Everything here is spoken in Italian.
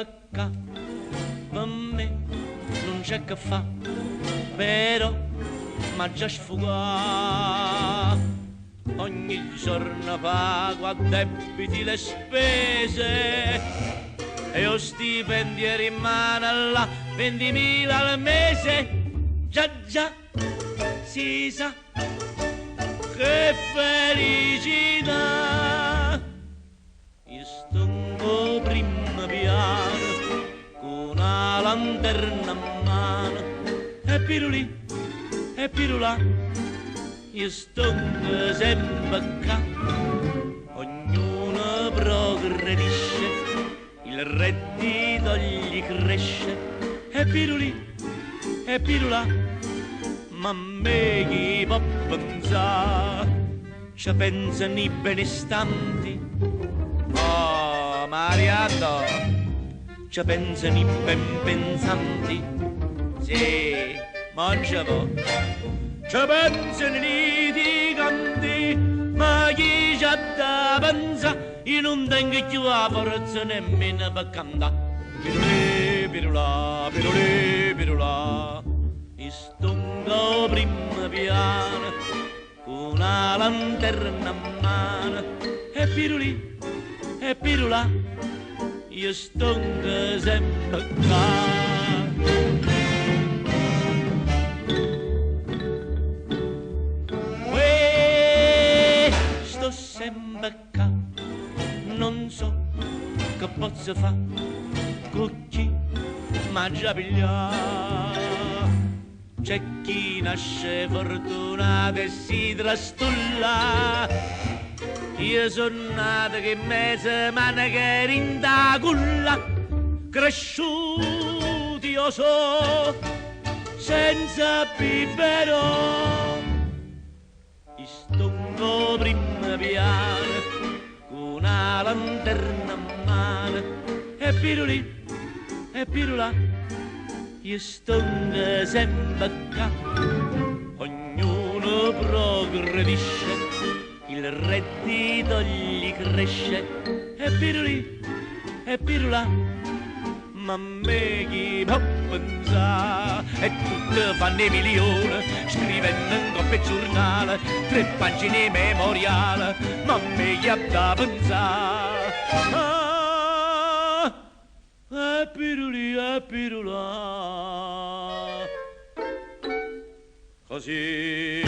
peccato, per me non c'è che fa, però m'ha già sfugato. Ogni giorno pago a debiti le spese e io stipendio rimane là 20.000 al mese. Già già si sa che felicità. Io sto prima piano con una lanterna a mano e pirulì e pirulà. Io sto sempre qua, ognuno progredisce, il reddito gli cresce e pirulì e pirulà. Ma a me chi può pensare, ci pensano i benestanti. Oh Mariano, ci pensano i ben pensanti. Sì, mangia po'. Ci pensano i litiganti, ma chi c'ha da pensare? Io non tengo più la forza nemmeno per cantare. Pirulì, pirulà, pirulì, pirulà. Io sto prima piano con una lanterna a mano e pirulì e pirulà. Io sto sempre qua. Sempre qua, non so che posso fare, con chi m'ha già pigliato. C'è chi nasce fortunato e si trastulla, io sono nato che mezza manica in da culla, cresciuti io so, senza biberò. Sto prima piano con una lanterna a mano e pirulì e pirulà. Io sto sempre qua, ognuno progredisce, il reddito gli cresce e pirulì e pirulà. Ma a me chi può pensare? E tutti fanno i milioni, scrivendo in coppia giornale 3 pagine memoriale. Ma a me chi ha da pensare? E pirulì e pirulà. Così